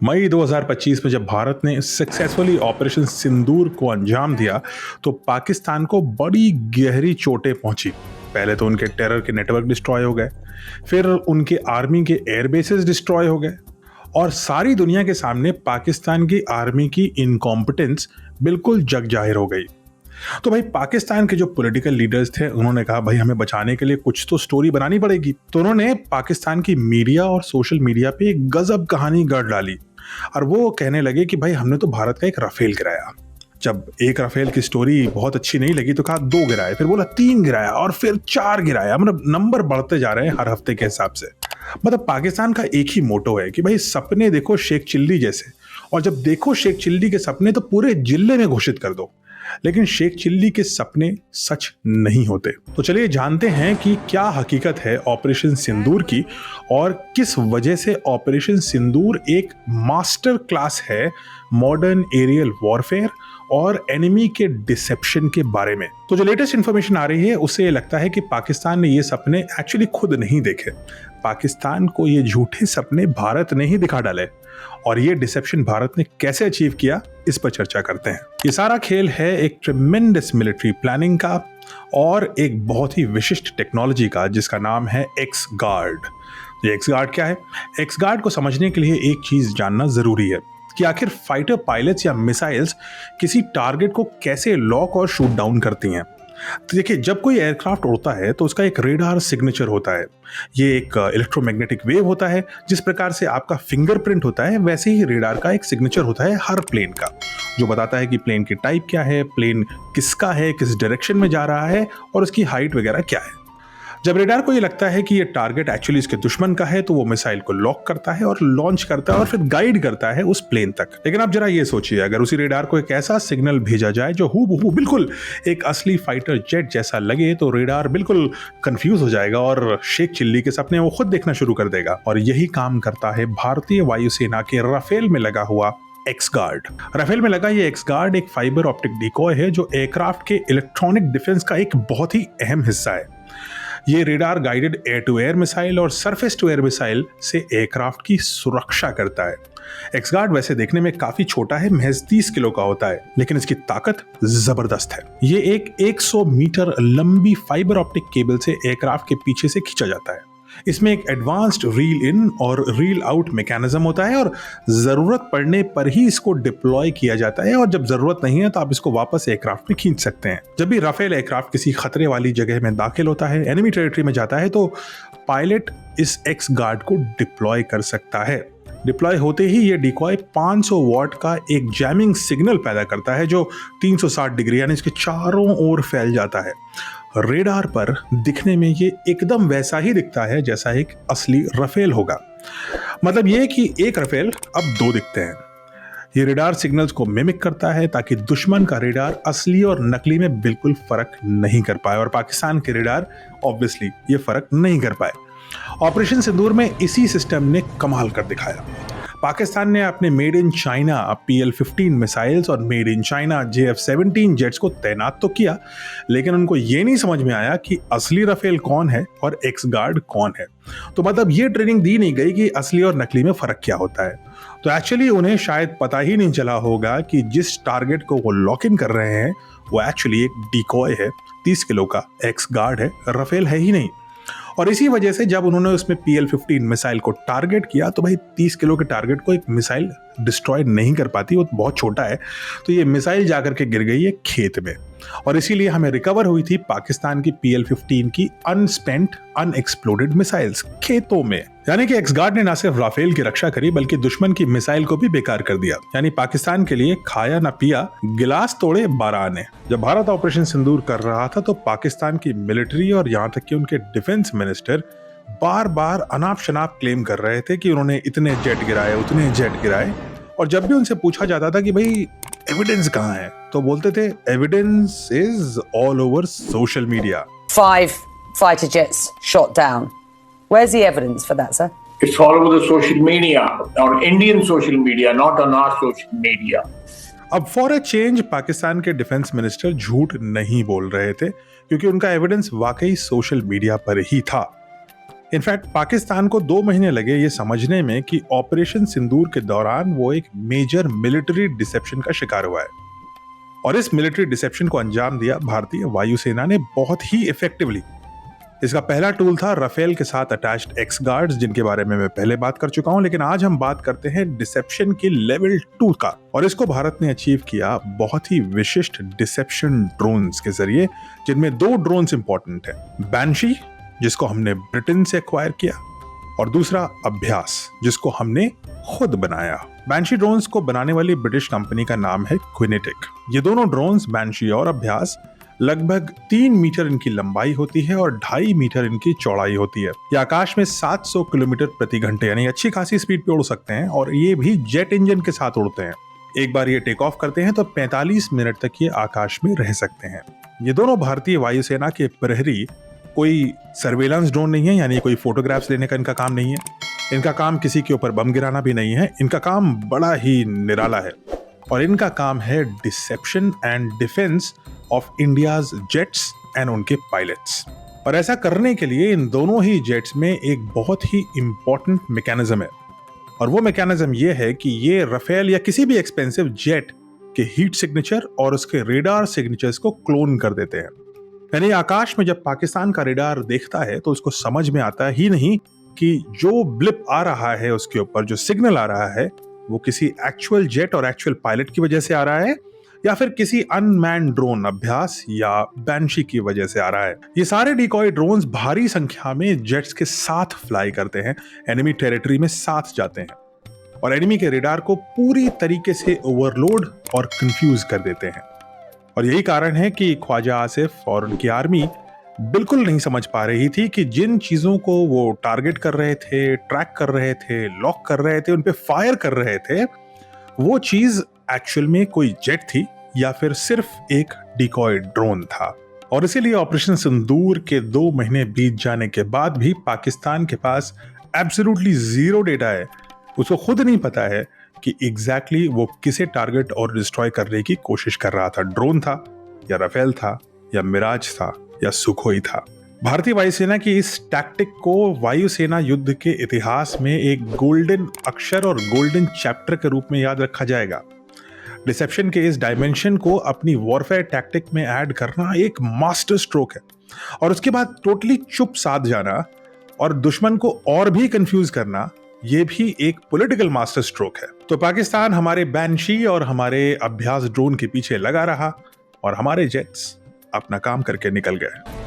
मई 2025 में जब भारत ने सक्सेसफुली ऑपरेशन सिंदूर को अंजाम दिया तो पाकिस्तान को बड़ी गहरी चोटें पहुंची। पहले तो उनके टेरर के नेटवर्क डिस्ट्रॉय हो गए, फिर उनके आर्मी के एयरबेसेस डिस्ट्रॉय हो गए और सारी दुनिया के सामने पाकिस्तान की आर्मी की इनकॉम्पिटेंस बिल्कुल जग जाहिर हो गई। तो भाई पाकिस्तान के जो पॉलिटिकल लीडर्स थे उन्होंने कहा भाई हमें बचाने के लिए कुछ तो स्टोरी बनानी पड़ेगी। तो उन्होंने पाकिस्तान की मीडिया और सोशल मीडिया पे एक गजब कहानी गढ़ डाली और वो कहने लगे कि भाई हमने तो भारत का एक राफेल गिराया। जब एक राफेल की स्टोरी बहुत अच्छी नहीं लगी तो कहा 2 गिराए, फिर बोला 3 गिराया और फिर 4 गिराया। मतलब नंबर बढ़ते जा रहे हैं हर हफ्ते के हिसाब से। मतलब पाकिस्तान का एक ही मोटो है कि भाई सपने देखो शेख चिल्ली जैसे, और जब देखो शेख चिल्ली के सपने तो पूरे जिले में घोषित कर दो। लेकिन शेख चिल्ली के सपने सच नहीं होते। तो चलिए जानते हैं कि क्या हकीकत है ऑपरेशन सिंदूर की और किस वजह से ऑपरेशन सिंदूर एक मास्टर क्लास है मॉडर्न एरियल वॉरफेयर और एनिमी के डिसेप्शन के बारे में। तो जो लेटेस्ट इंफॉर्मेशन आ रही है उससे ये लगता है कि पाकिस्तान ने ये सपने एक्चुअली खुद नहीं देखे। पाकिस्तान को ये झूठे सपने भारत ने ही दिखा डाले और ये डिसेप्शन भारत ने कैसे अचीव किया इस पर चर्चा करते हैं। ये सारा खेल है एक ट्रेमेंडस मिलिट्री प्लानिंग का और एक बहुत ही विशिष्ट टेक्नोलॉजी का जिसका नाम है एक्स गार्ड। ये एक्स गार्ड क्या है? एक्स गार्ड को समझने के लिए एक चीज जानना जरूरी है कि आखिर फाइटर पायलट्स या मिसाइल्स किसी टारगेट को कैसे लॉक और शूट डाउन करती हैं। तो देखिए, जब कोई एयरक्राफ्ट उड़ता है तो उसका एक रेडार सिग्नेचर होता है। ये एक इलेक्ट्रोमैग्नेटिक वेव होता है। जिस प्रकार से आपका फिंगरप्रिंट होता है वैसे ही रेडार का एक सिग्नेचर होता है हर प्लेन का, जो बताता है कि प्लेन की टाइप क्या है, प्लेन किसका है, किस डायरेक्शन में जा रहा है और उसकी हाइट वगैरह क्या है। जब रेडार को ये लगता है कि ये टारगेट एक्चुअली इसके दुश्मन का है तो वो मिसाइल को लॉक करता है और लॉन्च करता है और फिर गाइड करता है उस प्लेन तक। लेकिन आप जरा ये सोचिए, अगर उसी रेडार को एक ऐसा सिग्नल भेजा जाए जो हूबहू बिल्कुल एक असली फाइटर जेट जैसा लगे तो रेडार बिल्कुल कंफ्यूज हो जाएगा और शेख चिल्ली के सपने वो खुद देखना शुरू कर देगा। और यही काम करता है भारतीय वायुसेना के राफेल में लगा हुआ एक्स गार्ड। राफेल में लगा ये एक्स गार्ड एक फाइबर ऑप्टिक डिकॉय है जो एयरक्राफ्ट के इलेक्ट्रॉनिक डिफेंस का एक बहुत ही अहम हिस्सा है। ये radar guided air to air missile और सरफेस टू एयर मिसाइल से एयरक्राफ्ट की सुरक्षा करता है। एक्स गार्ड वैसे देखने में काफी छोटा है, महज 30 किलो का होता है, लेकिन इसकी ताकत जबरदस्त है। ये एक 100 मीटर लंबी फाइबर ऑप्टिक केबल से एयरक्राफ्ट के पीछे से खींचा जाता है। इसमें एक एडवांस्ड रील इन और रील आउट मैकेनिज्म होता है और जरूरत पड़ने पर ही इसको डिप्लॉय किया जाता है, और जब जरूरत नहीं है तो आप इसको वापस एयरक्राफ्ट में खींच सकते हैं। जब भी राफेल एयरक्राफ्ट किसी खतरे वाली जगह में दाखिल होता है, एनिमी टेरिटरी में जाता है, तो पायलट इस एक्स गार्ड को डिप्लॉय कर सकता है। डिप्लॉय होते ही ये डिकॉय 500 वॉट का एक जैमिंग सिग्नल पैदा करता है जो 360 डिग्री यानी इसके चारों ओर फैल जाता है। रेडार पर दिखने में ये एकदम वैसा ही दिखता है जैसा एक असली राफेल होगा। मतलब ये कि एक राफेल अब 2 दिखते हैं। ये रेडार सिग्नल्स को मिमिक करता है ताकि दुश्मन का रेडार असली और नकली में बिल्कुल फर्क नहीं कर पाए और पाकिस्तान के रेडार ऑब्वियसली ये फर्क नहीं कर पाए। ऑपरेशन सिंदूर में इसी सिस्टम ने कमाल कर दिखाया। पाकिस्तान ने अपने made in China PL-15 missiles और made in China JF-17 jets को तैनात तो किया, लेकिन उनको ये नहीं समझ में आया कि असली राफेल कौन है और एक्स गार्ड कौन है। तो मतलब ये ट्रेनिंग दी नहीं गई कि असली और नकली में फर्क क्या होता है। तो एक्चुअली उन्हें शायद पता ही नहीं चला होगा कि जिस टारगेट को वो लॉक इन कर रहे हैं वो एक्चुअली एक डिकॉय है, 30 किलो का एक्स गार्ड है, राफेल है ही नहीं। और इसी वजह से जब उन्होंने उसमें PL-15 मिसाइल को टारगेट किया तो भाई 30 किलो के टारगेट को एक मिसाइल डिस्ट्रॉय नहीं कर पाती, वो बहुत छोटा है। तो ये मिसाइल जाकर के गिर गई है खेत में और इसीलिए हमें रिकवर हुई थी पाकिस्तान की PL-15 की अनस्पेंट अनएक्सप्लोडेड मिसाइल्स खेतों में। यानी कि एक्स गार्ड ने ना सिर्फ राफेल की रक्षा करी बल्कि दुश्मन की मिसाइल को भी बेकार कर दिया। यानी पाकिस्तान के लिए खाया ना पिया, गिलास तोड़े 12 आने। जब भारत ऑपरेशन सिंदूर कर रहा था तो पाकिस्तान की मिलिट्री और यहाँ तक कि उनके डिफेंस मिनिस्टर बार बार अनाप शनाप क्लेम कर रहे थे कि उन्होंने इतने जेट गिराए, उतने जेट गिराए। और जब भी उनसे पूछा जाता था कि भाई एविडेंस कहाँ है, तो बोलते थे evidence is all over social media. 5 fighter jets shot down. Where's the evidence for that, sir? It's all over the social media, or Indian social media, not on our social media. अब for a change Pakistan के defence minister झूठ नहीं बोल रहे थे क्योंकि उनका evidence वाकई सोशल मीडिया पर ही था। इनफैक्ट पाकिस्तान को 2 महीने लगे ये समझने में कि ऑपरेशन सिंदूर के दौरान वो एक मेजर मिलिट्री डिसेप्शन का शिकार हुआ है, और इस मिलिट्री डिसेप्शन को अंजाम दिया भारतीय वायुसेना ने बहुत ही इफेक्टिवली। इसका पहला टूल था राफेल के साथ अटैच्ड एक्स गार्ड्स, जिनके बारे में मैं पहले बात कर चुका हूं, लेकिन आज हम बात करते हैं डिसेप्शन के लेवल 2 का, और इसको भारत ने अचीव किया बहुत ही विशिष्ट डिसेप्शन ड्रोन्स के जरिए, जिनमें 2 ड्रोन्स इंपॉर्टेंट हैं। बैंशी, जिसको हमने ब्रिटेन से एक्वायर किया, और दूसरा अभ्यास, जिसको हमने खुद बनाया। बैंशी ड्रोन्स को बनाने वाली ब्रिटिश कंपनी का नाम है क्विनेटिक। ये दोनों ड्रोन्स, बैंशी और अभ्यास, लगभग 3 मीटर इनकी लंबाई होती है और 2.5 मीटर इनकी चौड़ाई होती है। ये आकाश में 700 किलोमीटर प्रति घंटे यानी अच्छी खासी स्पीड पे उड़ सकते हैं, और ये भी जेट इंजन के साथ उड़ते हैं। एक बार ये टेक ऑफ करते हैं तो 45 मिनट तक ये आकाश में रह सकते हैं। ये दोनों भारतीय वायुसेना के प्रहरी कोई सर्वेलेंस ड्रोन नहीं है, यानी कोई फोटोग्राफ्स लेने का इनका काम नहीं है। इनका काम किसी के ऊपर बम गिराना भी नहीं है। इनका काम बड़ा ही निराला है, और इनका काम है dissipation and defence of India's jets and उनके पायलट्स। और ऐसा करने के लिए इन दोनों ही जेट्स में एक बहुत ही इंपॉर्टेंट मैकेनिज्म है, और वो मैकेनिज्म ये है कि ये राफेल या किसी भी एक्सपेंसिव जेट के हीट सिग्नेचर और उसके रेडार सिग्नेचर्स को क्लोन कर देते हैं। यानी आकाश में जब पाकिस्तान का रेडार देखता है तो उसको समझ में आता ही नहीं कि जो ब्लिप आ रहा है उसके ऊपर, जो सिग्नल आ रहा है, वो किसी एक्चुअल जेट और एक्चुअल पायलट की वजह से आ रहा है, या फिर किसी अनमैन्ड ड्रोन अभ्यास या बैंशी की वजह से आ रहा है। ये सारे डिकॉय ड्रोन्स भारी संख्या में जेट्स के साथ फ्लाई करते हैं, एनिमी टेरिटरी में साथ जाते हैं, और एनिमी के रेडार को पूरी तरीके से ओवरलोड और कंफ्यूज कर देते हैं। और यही कारण है कि ख्वाजा आसिफ और उनकी आर्मी बिल्कुल नहीं समझ पा रही थी कि जिन चीजों को वो टारगेट कर रहे थे, ट्रैक कर रहे थे, लॉक कर रहे थे, उन पे फायर कर रहे थे, वो चीज एक्चुअल में कोई जेट थी या फिर सिर्फ एक डिकॉय ड्रोन था। और इसीलिए ऑपरेशन सिंदूर के 2 महीने बीत जाने के बाद भी पाकिस्तान के पास एब्सोल्युटली जीरो डेटा है। उसको खुद नहीं पता है कि एग्जैक्टली वो किसे टारगेट और डिस्ट्रॉय करने की कोशिश कर रहा था। ड्रोन था, या राफेल था, या मिराज था, या सुखोई था। भारतीय वायुसेना की इस टैक्टिक को वायुसेना युद्ध के इतिहास में एक गोल्डन अक्षर और गोल्डन चैप्टर के रूप में याद रखा जाएगा। डिसेप्शन के इस डायमेंशन को अपनी वॉरफेयर टैक्टिक में ऐड करना एक मास्टर स्ट्रोक है, और उसके बाद टोटली चुप साध जाना और दुश्मन को और भी कंफ्यूज करना, ये भी एक पॉलिटिकल मास्टर स्ट्रोक है। तो पाकिस्तान हमारे बैंशी और हमारे अभ्यास ड्रोन के पीछे लगा रहा, और हमारे जेट्स अपना काम करके निकल गए।